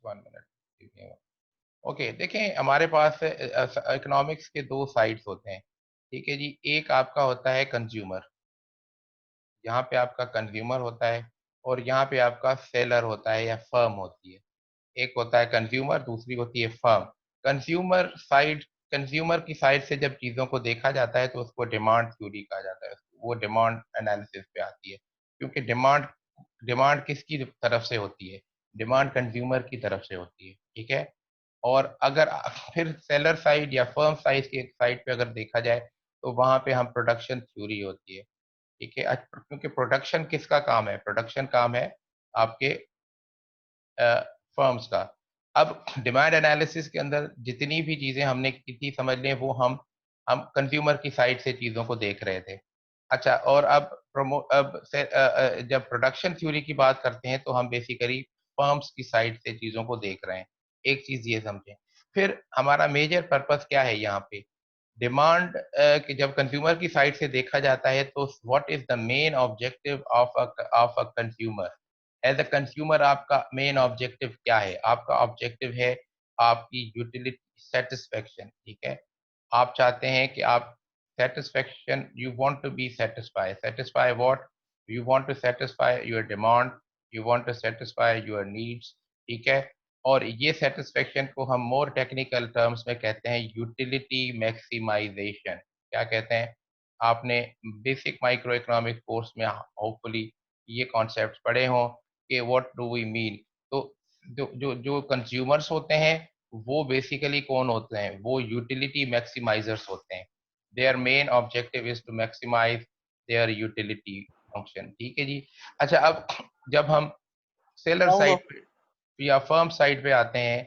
One minute. Okay, देखें हमारे पास economics के दो साइड्स होते हैं, ठीक है जी। एक आपका होता है कंज्यूमर, यहाँ पे आपका कंज्यूमर होता है, और यहाँ पे आपका सेलर होता है या फर्म होती है। एक होता है कंज्यूमर, दूसरी होती है फर्म। कंज्यूमर साइड कंज्यूमर की साइड से जब चीज़ों को देखा जाता है तो उसको डिमांड थ्योरी कहा जाता है, वो डिमांड एनालिसिस पे आती है, क्योंकि डिमांड डिमांड किसकी तरफ से होती है? डिमांड कंज्यूमर की तरफ से होती है, ठीक है। और अगर फिर सेलर साइड या फर्म साइड की साइड पे अगर देखा जाए तो वहां पे हम प्रोडक्शन थ्योरी होती है, ठीक है। क्योंकि प्रोडक्शन किसका काम है? प्रोडक्शन काम है आपके फर्म्स का। अब डिमांड एनालिसिस के अंदर जितनी भी चीजें हमने की थी, समझ लें वो हम कंज्यूमर की साइड से चीजों को देख रहे थे। अच्छा, और जब प्रोडक्शन थ्योरी की बात करते हैं तो हम बेसिकली फर्म्स की साइड से चीजों को देख रहे हैं। एक चीज ये समझें। फिर हमारा मेजर पर्पस क्या है यहाँ पे? डिमांड कि जब कंज्यूमर की साइड से देखा जाता है तो what is the main objective of a consumer? As a consumer आपका मेन ऑब्जेक्टिव क्या है? आपका ऑब्जेक्टिव है आपकी यूटिलिटी सेटिस्फेक्शन, ठीक है। आप चाहते हैं कि आप satisfaction, you want to be satisfy satisfy what? You want to satisfy your demand, you want to satisfy your needs, ठीक है। और ये सेटिस्फेक्शन को हम मोर टेक्निकल टर्म्स में कहते हैं यूटिलिटी मैक्सिमाइजेशन। क्या कहते हैं? आपने बेसिक माइक्रो इकोनॉमिक कोर्स में होपफुली ये कॉन्सेप्ट पढ़े हों कि व्हाट डू वी मीन। तो जो जो जो कंज्यूमर्स होते हैं वो बेसिकली कौन होते हैं? वो यूटिलिटी मैक्सिमाइजर्स होते हैं। Their main objective is to maximise their utility function, ठीक है जी। अच्छा, अब जब हम सेलर जाऊंगा। साइड पे या फर्म साइड पे आते हैं,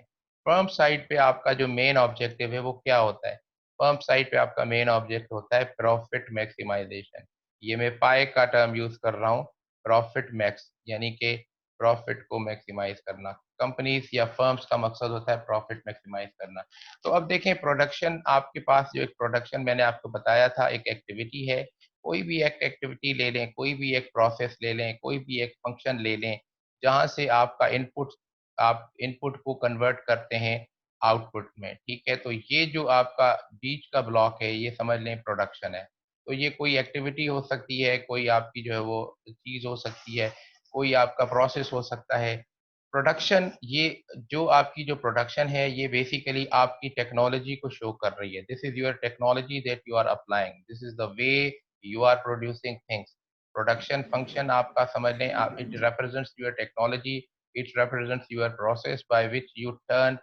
फर्म साइड पे आपका जो मेन ऑब्जेक्टिव है वो क्या होता है? फर्म साइड पे आपका मेन ऑब्जेक्ट होता है प्रॉफिट मैक्सिमाइजेशन। ये मैं पाए का टर्म यूज कर रहा हूँ, प्रॉफिट मैक्स, यानी कि प्रॉफिट को मैक्सिमाइज करना। कंपनीज या फर्म्स का मकसद होता है प्रॉफिट मैक्सिमाइज करना। तो अब देखें, प्रोडक्शन आपके पास जो एक प्रोडक्शन मैंने आपको बताया था, एक एक्टिविटी है। कोई भी एक एक्टिविटी ले लें, कोई भी एक प्रोसेस ले लें, कोई भी एक फंक्शन ले लें, जहाँ से आपका इनपुट, आप इनपुट को कन्वर्ट करते हैं आउटपुट में, ठीक है। तो ये जो आपका बीच का ब्लॉक है, ये समझ लें प्रोडक्शन है। तो ये कोई एक्टिविटी हो सकती है, कोई आपकी जो है वो चीज हो सकती है, कोई आपका प्रोसेस हो सकता है। प्रोडक्शन, ये जो आपकी जो प्रोडक्शन है ये बेसिकली आपकी टेक्नोलॉजी को शो कर रही है। This is your technology that you are applying, this is the way you are producing things. Production function आपका समझ लें, आप, it represents your technology, it represents your process by which you turn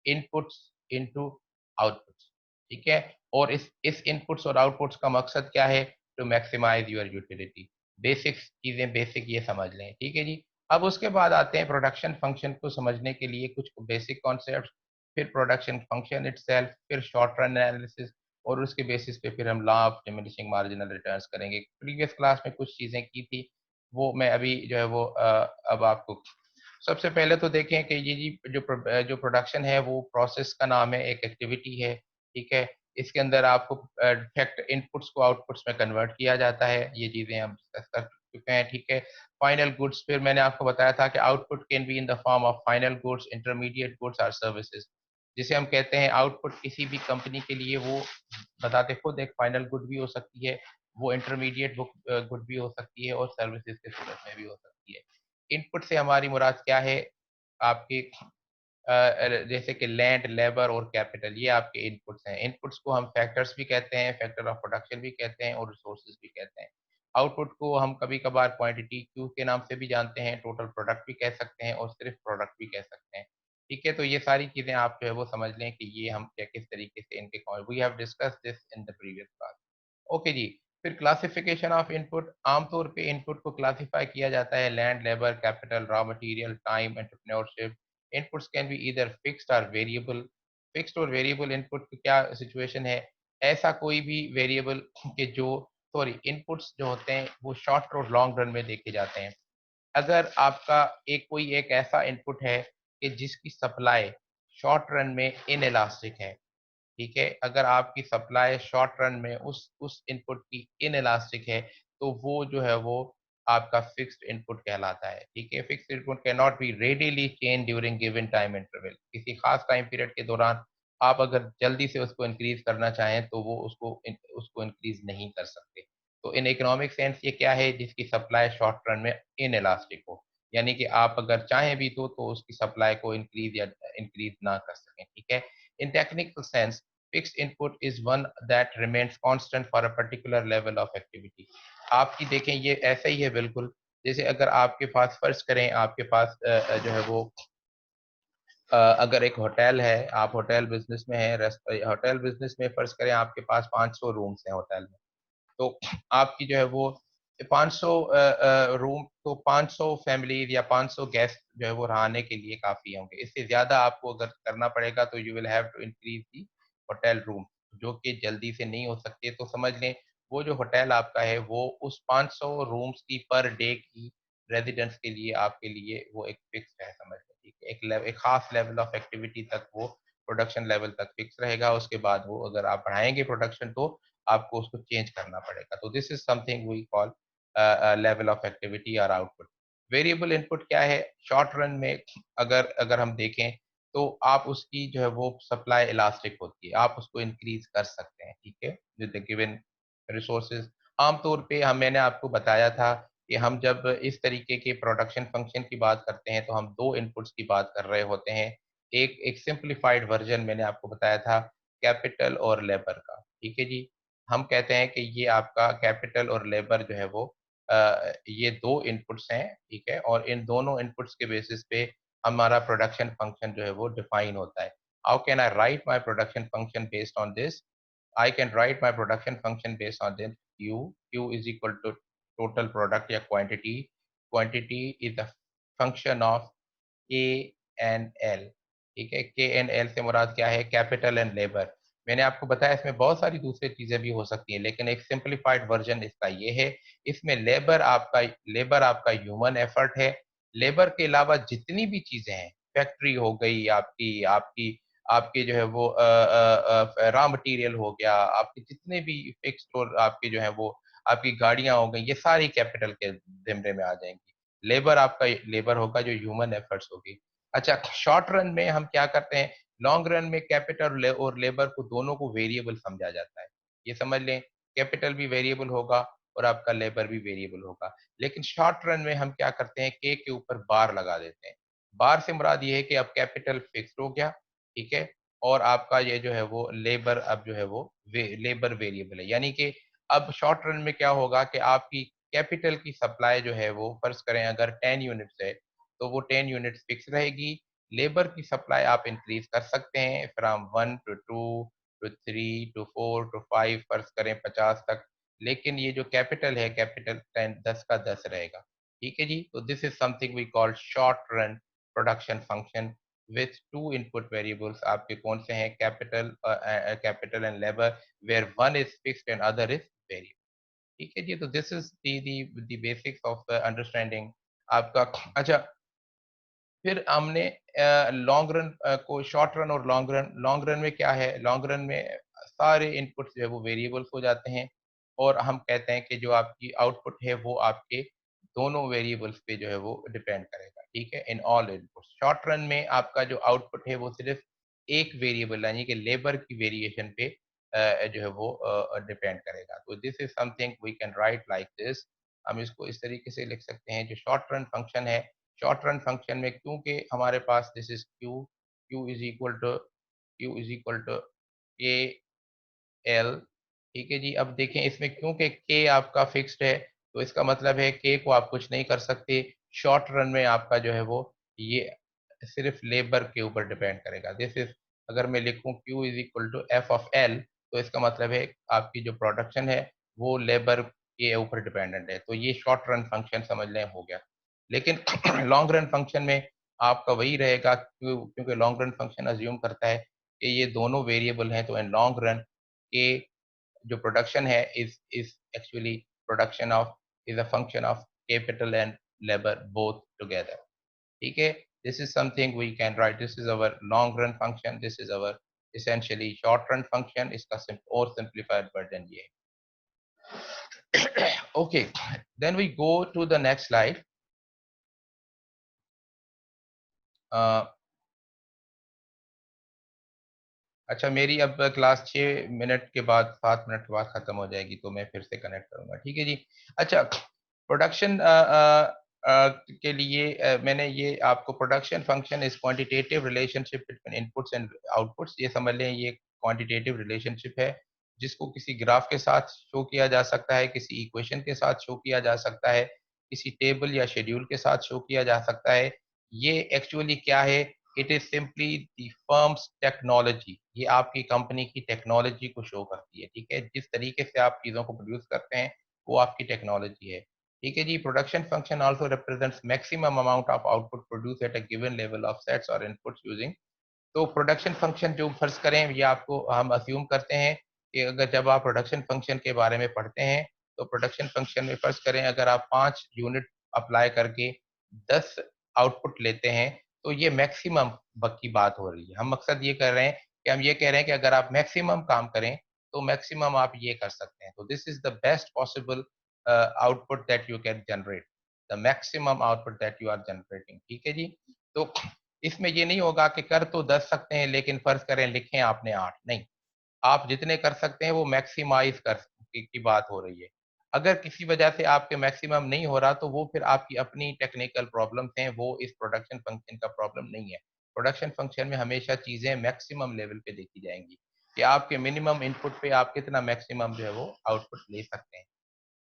inputs into outputs, ठीक है। और इस inputs और outputs का मकसद क्या है? To maximise your utility. Basic चीजें, बेसिक ये समझ लें, ठीक है जी। अब उसके बाद आते हैं प्रोडक्शन फंक्शन को समझने के लिए कुछ बेसिक कॉन्सेप्ट्स, फिर प्रोडक्शन फंक्शन इटसेल्फ, फिर शॉर्ट रन एनालिसिस, और उसके बेसिस पे फिर हम law of diminishing marginal returns करेंगे। प्रीवियस क्लास में कुछ चीजें की थी, वो मैं अभी जो है वो अब आपको, सबसे पहले तो देखें कि ये जी जो प्रोडक्शन है वो प्रोसेस का नाम है, एक एक्टिविटी है, ठीक है। इसके अंदर आपको फैक्ट इनपुट्स को आउटपुट्स में कन्वर्ट किया जाता है, ये चीजें हम डिस्कस कर चुके हैं, ठीक है। फाइनल गुड्स, फिर मैंने आपको बताया था कि output can be in the form of final goods, intermediate goods और सर्विसेज। जिसे हम कहते हैं आउटपुट किसी भी कंपनी के लिए, वो बताते खुद एक फाइनल गुड भी हो सकती है, वो इंटरमीडिएट गुड भी हो सकती है, और सर्विसेज के सूरत में भी हो सकती है। इनपुट से हमारी मुराद क्या है? आपकी जैसे कि लैंड, लेबर और कैपिटल, ये आपके इनपुट्स हैं। इनपुट्स को हम फैक्टर्स भी कहते हैं, फैक्टर ऑफ प्रोडक्शन भी कहते हैं, और रिसोर्सेज भी कहते हैं। आउटपुट को हम कभी कभार क्वांटिटी क्यू के नाम से भी जानते हैं, टोटल प्रोडक्ट भी कह सकते हैं, और सिर्फ प्रोडक्ट भी कह सकते हैं, ठीक है। तो ये सारी चीजें आप जो है वो समझ लें कि ये हम क्या किस तरीके से इनके, we have discuss this in the previous class. Okay जी। फिर क्लासिफिकेशन ऑफ इनपुट, आमतौर पे इनपुट को क्लासिफाई किया जाता है land, labour, capital, raw material, time, entrepreneurship. Inputs can be either fixed और वेरिएबल। फिक्स्ड और वेरिएबल इनपुट की क्या सिचुएशन है? ऐसा कोई भी वेरिएबल के जो, सॉरी, इनपुट्स जो होते हैं वो शॉर्ट और लॉन्ग रन में देखे जाते हैं। अगर आपका एक ऐसा इनपुट है कि जिसकी सप्लाई शॉर्ट रन में इनएलास्टिक है, ठीक है। अगर आपकी सप्लाई शॉर्ट रन में उस इनपुट की इनएलास्टिक है, तो वो जो है वो आपका फिक्स्ड इनपुट कहलाता है। ठीक है, fixed input can not be readily change during given time interval. किसी खास टाइम पीरियड के दौरान आप अगर जल्दी से उसको इंक्रीज करना चाहें तो वो उसको इंक्रीज नहीं कर सकते। तो इन इकोनॉमिक सेंस ये क्या है, जिसकी सप्लाई शॉर्ट रन में इन इलास्टिक हो, यानी कि आप अगर चाहें भी तो उसकी सप्लाई को इंक्रीज या इंक्रीज ना कर सकें। ठीक है, इन technical sense fixed input is one that remains constant for a particular level of activity. आपकी देखें ये ऐसा ही है बिल्कुल, जैसे अगर आपके पास फर्ज करें आपके पास जो है वो अगर एक होटल है, आप होटल बिजनेस में हैं, होटल बिजनेस में फर्ज करें आपके पास 500 रूम्स हैं होटल में। तो आपकी जो है वो 500 रूम, तो 500 फैमिलीज या 500 गेस्ट जो है वो रहने के लिए काफ़ी होंगे। इससे ज़्यादा आपको अगर करना पड़ेगा तो you will have to increase the hotel room, जो कि जल्दी से नहीं हो सकती है। तो समझ लें वो जो होटल आपका है वो उस 500 रूम्स की पर डे की रेज़िडेंट्स के लिए आपके लिए वो एक फ़िक्स्ड है, समझ लें, ठीक है। एक ख़ास लेवल ऑफ एक्टिविटी तक वो प्रोडक्शन लेवल तक फ़िक्स रहेगा, उसके बाद वो अगर आप बढ़ाएँगे प्रोडक्शन तो आपको उसको चेंज करना पड़ेगा। तो this is something we call level of activity और आउटपुट। वेरिएबल इनपुट क्या है? शॉर्ट रन में अगर अगर हम देखें तो आप उसकी जो है वो सप्लाई इलास्टिक होती है, आप उसको इंक्रीज़ कर सकते हैं, ठीक है? With the given resources. आम तौर पे मैंने आपको बताया था कि हम जब इस तरीके के प्रोडक्शन फंक्शन की बात करते हैं, तो हम 2 इनपुट्स की बात कर रहे होते हैं। एक एक सिम्प्लिफाइड वर्ज़न मैंने आपको बताया था कैपिटल और लेबर का, ठीक है जी? हम कहते हैं कि ये आपका कैपिटल और लेबर जो है वो ये 2 इनपुट्स हैं, ठीक है? और इन दोनों इनपुट्स के बेसिस पे हमारा प्रोडक्शन फंक्शन जो है वो डिफाइन होता है। How can I right my production function based on this? I can write my production function based on this Q. Q is equal to total product या quantity. Quantity is a function of के N L, ठीक है। के N L से मुराद क्या है? Capital and labour. मैंने आपको बताया इसमें बहुत सारी दूसरी चीजें भी हो सकती हैं, लेकिन एक सिंप्लीफाइड वर्जन इसका ये है। इसमें लेबर आपका ह्यूमन एफर्ट है। लेबर के अलावा जितनी भी चीजें हैं, फैक्ट्री हो गई आपकी, आपकी आपके जो है वो रॉ मटेरियल हो गया, आपके जितने भी फिक्स्ड और आपके जो है वो आपकी गाड़ियां हो गई, ये सारी कैपिटल के जिम्मे में आ जाएंगी। लेबर आपका लेबर होगा जो ह्यूमन एफर्ट्स होगी। अच्छा, शॉर्ट रन में हम क्या करते हैं, लॉन्ग रन में कैपिटल और लेबर को दोनों को वेरिएबल समझा जाता है। ये समझ लें कैपिटल भी वेरिएबल होगा और आपका लेबर भी वेरिएबल होगा। लेकिन शॉर्ट रन में हम क्या करते हैं, के ऊपर बार लगा देते हैं। बार से मुराद ये है कि अब कैपिटल फिक्स्ड हो गया, ठीक है, और आपका ये जो है वो लेबर अब जो है वो लेबर वेरिएबल है। यानी कि अब शॉर्ट रन में क्या होगा कि आपकी कैपिटल की सप्लाई जो है वो फर्ज करें अगर 10 यूनिट्स है तो वो 10 यूनिट्स फिक्स रहेगी। लेबर की सप्लाई आप इंक्रीज कर सकते हैं from 1 to 2 to 3 to 4 to 5, फर्ज करें 50 तक। लेकिन ये जो कैपिटल है, कैपिटल 10 10 का 10 रहेगा। ठीक है जी, तो this is something we call short run production function with two input variables. आपके कौन से हैं? Capital and labour, where one is fixed and other is variable. ठीक है जी, तो this is the basics of understanding आपका। अच्छा, फिर हमने लॉन्ग रन को शॉर्ट रन और लॉन्ग रन में क्या है, लॉन्ग रन में सारे इनपुट्स जो है वो वेरिएबल्स हो जाते हैं और हम कहते हैं कि जो आपकी आउटपुट है वो आपके दोनों वेरिएबल्स पे जो है वो डिपेंड करेगा, ठीक है, in all inputs. Short run में आपका जो आउटपुट है वो सिर्फ एक वेरिएबल यानी कि लेबर की वेरिएशन पे जो है वो डिपेंड करेगा। तो this is something we can write like this. हम इसको इस तरीके से लिख सकते हैं, जो शॉर्ट रन फंक्शन है, शॉर्ट रन फंक्शन में क्योंकि हमारे पास this is Q, Q is equal to K L, ठीक है जी। अब देखें इसमें क्योंकि के आपका फिक्स्ड है तो इसका मतलब है के को आप कुछ नहीं कर सकते। शॉर्ट रन में आपका जो है वो ये सिर्फ लेबर के ऊपर डिपेंड करेगा। दिस इज, अगर मैं लिखूं Q is equal to F of L तो इसका मतलब है आपकी जो प्रोडक्शन है वो लेबर के ऊपर डिपेंडेंट है। तो ये शॉर्ट रन फंक्शन समझ लें हो गया। लेकिन लॉन्ग रन फंक्शन में आपका वही रहेगा, क्योंकि लॉन्ग रन फंक्शन अज्यूम करता है कि ये दोनों वेरिएबल हैं, तो इन लॉन्ग रन के जो प्रोडक्शन है is actually production of is a function of capital and labour both together. ठीक है, this is something we can write, this is our long run function, this is our essentially short run function। इसका और simplified version ये है। Okay, then we go to the next slide. अच्छा, मेरी अब class 6 minute के बाद 7 minute के बाद खत्म हो जाएगी, तो मैं फिर से कनेक्ट करूंगा, ठीक है जी। अच्छा, प्रोडक्शन के लिए मैंने ये आपको production function is quantitative relationship between inputs and outputs, ये समझ लें, ये क्वांटिटेटिव रिलेशनशिप है जिसको किसी ग्राफ के साथ शो किया जा सकता है, किसी इक्वेशन के साथ शो किया जा सकता है, किसी टेबल या शेड्यूल के साथ शो किया जा सकता है। ये एक्चुअली क्या है? It is simply the firms technology. ये आपकी कंपनी की टेक्नोलॉजी को शो करती है, ठीक है। जिस तरीके से आप चीजों को प्रोड्यूस करते हैं वो आपकी टेक्नोलॉजी है, ठीक है जी। Production function also represents maximum amount of output produce at a given level of sets और इनपुट्स यूजिंग। तो प्रोडक्शन फंक्शन जो फर्ज करें, ये आपको हम अज्यूम करते हैं कि अगर जब आप प्रोडक्शन फंक्शन के बारे में पढ़ते हैं, तो प्रोडक्शन फंक्शन में फर्ज करें अगर आप 5 यूनिट अप्लाई करके 10 आउटपुट लेते हैं, तो ये मैक्सिमम की बात हो रही है। हम मकसद ये कर रहे हैं कि हम ये कह रहे हैं कि अगर आप मैक्सिमम काम करें तो मैक्सिमम आप ये कर सकते हैं। तो this is the best possible output that you can generate, the maximum output that you are generating, ठीक है जी। तो इसमें ये नहीं होगा कि कर तो 10 सकते हैं लेकिन फर्ज करें लिखें आपने 8, नहीं। आप जितने कर सकते हैं वो मैक्सिमाइज कर की बात हो रही है। अगर किसी वजह से आपके मैक्सिमम नहीं हो रहा तो वो फिर आपकी अपनी टेक्निकल प्रॉब्लम्स हैं, वो इस प्रोडक्शन फंक्शन का प्रॉब्लम नहीं है। प्रोडक्शन फंक्शन में हमेशा चीजें मैक्सिमम लेवल पे देखी जाएंगी कि आपके मिनिमम इनपुट पे आप कितना मैक्सिमम जो है वो आउटपुट ले सकते हैं।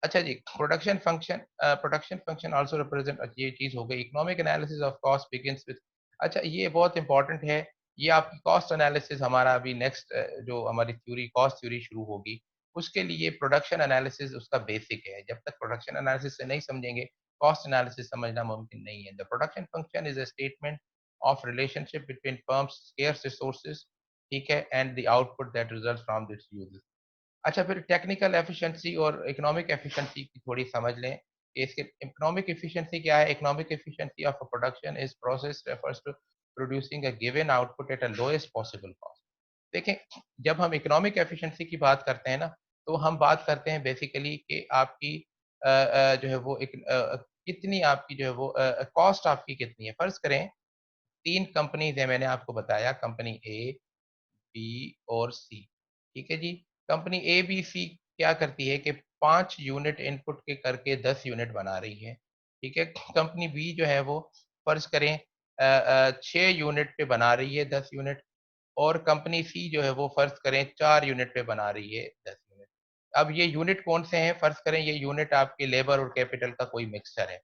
अच्छा जी, प्रोडक्शन फंक्शन आल्सो रिप्रेजेंट, ये चीज हो गई। Economic analysis of cost begins with, अच्छा ये बहुत इंपॉर्टेंट है। ये आपकी कॉस्ट एनालिसिस हमारा अभी नेक्स्ट जो हमारी थ्योरी कॉस्ट थ्योरी शुरू होगी, उसके लिए प्रोडक्शन एनालिसिस उसका बेसिक है। जब तक प्रोडक्शन एनालिसिस से नहीं समझेंगे, कॉस्ट एनालिसिस समझना मुमकिन नहीं है। The production function is a statement of relationship between firms scarce resources, ठीक है, and the output that results from this use. अच्छा, फिर टेक्निकल एफिशिएंसी और इकोनॉमिक एफिशिएंसी की थोड़ी समझ लें कि इसके इकोनॉमिक एफिशिएंसी क्या है। Economic efficiency of a production is process refers to producing a given output at a lowest possible cost. देखें, जब हम इकोनॉमिक एफिशिएंसी की बात करते हैं ना, तो हम बात करते हैं बेसिकली कि आपकी जो है वो कितनी आपकी जो है वो कॉस्ट आपकी कितनी है। फर्ज करें 3 कंपनीज है, मैंने आपको बताया, कंपनी ए, बी और सी, ठीक है जी। कंपनी ए बी सी क्या करती है कि 5 यूनिट इनपुट के करके 10 यूनिट बना रही है, ठीक है। कंपनी बी जो है वो फर्ज करें 6 यूनिट पे बना रही है 10 यूनिट, और कंपनी सी जो है वो फर्ज करें 4 यूनिट पे बना रही है 10 यूनिट। अब ये यूनिट कौन से हैं? फर्ज करें ये यूनिट आपके लेबर और कैपिटल का कोई मिक्सचर है।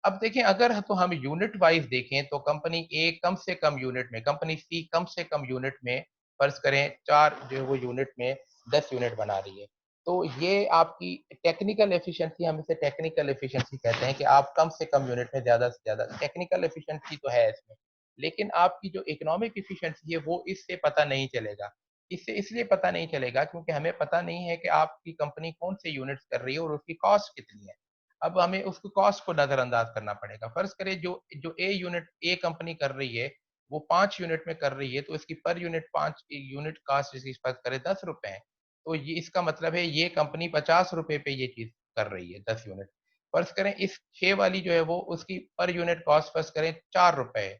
अब देखें, अगर तो हम यूनिट वाइज देखें तो कंपनी ए कम से कम यूनिट में, कंपनी सी कम से कम यूनिट में, फर्ज करें 4 जो है वो यूनिट में 10 यूनिट बना रही है। तो ये आपकी टेक्निकल एफिशिएंसी, हम इसे टेक्निकल एफिशिएंसी कहते हैं कि आप कम से कम यूनिट में ज्यादा से ज्यादा, टेक्निकल एफिशिएंसी तो है इसमें। लेकिन आपकी जो इकोनॉमिक एफिशिएंसी है वो इससे पता नहीं चलेगा। इससे इसलिए पता नहीं चलेगा क्योंकि हमें पता नहीं है कि आपकी कंपनी कौन से यूनिट्स कर रही है और उसकी कॉस्ट कितनी है। अब हमें उसको कॉस्ट को नजरअंदाज करना पड़ेगा। फर्ज करें जो जो ए कंपनी कर रही है वो 5 यूनिट में कर रही है, तो इसकी पर यूनिट 5 यूनिट कॉस्ट इसकी फर्ज करें 10 रुपए है। तो ये इसका मतलब है ये कंपनी 50 रुपए पे ये चीज कर रही है 10 यूनिट। फर्ज करें इस 6 वाली जो है वो उसकी पर यूनिट कॉस्ट फर्ज करें 4 रुपए है,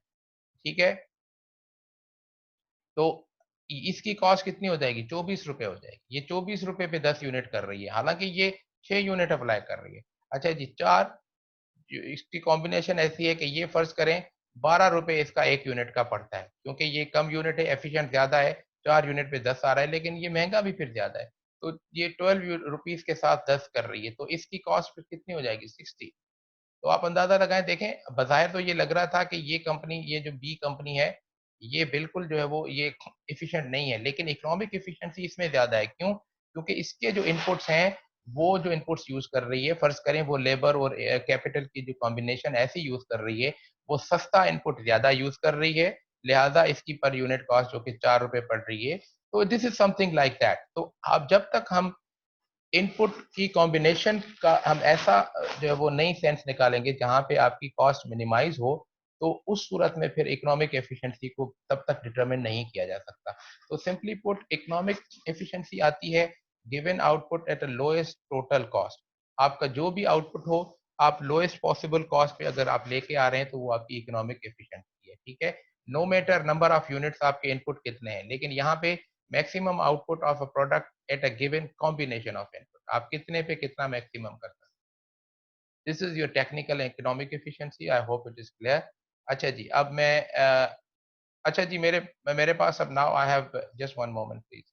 ठीक है। तो इसकी कॉस्ट कितनी हो जाएगी? 24 रुपए हो जाएगी। ये 24 रुपए पे 10 यूनिट कर रही है, हालांकि ये 6 यूनिट अप्लाई कर रही है। अच्छा जी, चार, इसकी कॉम्बिनेशन ऐसी है कि ये फर्ज करें 12 रुपए इसका 1 यूनिट का पड़ता है, क्योंकि ये कम यूनिट है, एफिशिएंट ज्यादा है। 4 यूनिट पे 10 आ रहा है, लेकिन ये महंगा भी फिर ज्यादा है। तो ये 12 रुपीज के साथ 10 कर रही है, तो इसकी कॉस्ट फिर कितनी हो जाएगी? 60। तो आप अंदाजा लगाएं, देखें, बाहर तो ये लग रहा था कि ये कंपनी, ये जो बी कंपनी है, ये बिल्कुल जो है वो ये एफिशिएंट नहीं है, लेकिन इकोनॉमिक एफिशिएंसी इसमें ज्यादा है। क्यों? क्योंकि इसके जो इनपुट्स हैं, वो जो इनपुट्स यूज कर रही है, फर्ज करें वो लेबर और कैपिटल की जो कॉम्बिनेशन ऐसी यूज कर रही है, वो सस्ता इनपुट ज्यादा यूज कर रही है, लिहाजा इसकी पर यूनिट कॉस्ट जो कि 4 रुपए पड़ रही है। तो this is something like that. तो आप जब तक हम इनपुट की कॉम्बिनेशन का हम ऐसा जो है वो नई सेंस निकालेंगे जहां पे आपकी कॉस्ट मिनिमाइज हो, तो उस सूरत में फिर इकोनॉमिक एफिशिएंसी को तब तक डिटरमिन नहीं किया जा सकता। तो सिंपली पुट, इकोनॉमिक एफिशिएंसी आती है given output at a lowest total cost. आपका जो भी आउटपुट हो, आप लोएस्ट पॉसिबल कॉस्ट पे अगर आप लेके आ रहे हैं तो वो आपकी इकोनॉमिक एफिशिएंसी है, ठीक है। No matter number of units आपके इनपुट कितने हैं, लेकिन यहाँ पे maximum output of a product at a given combination of input, आप कितने पे कितना मैक्सिमम कर सकते हैं। This is your technical economic efficiency, I hope it is clear. अच्छा जी, अब मैं अच्छा जी, मेरे पास अब now I have just one moment please.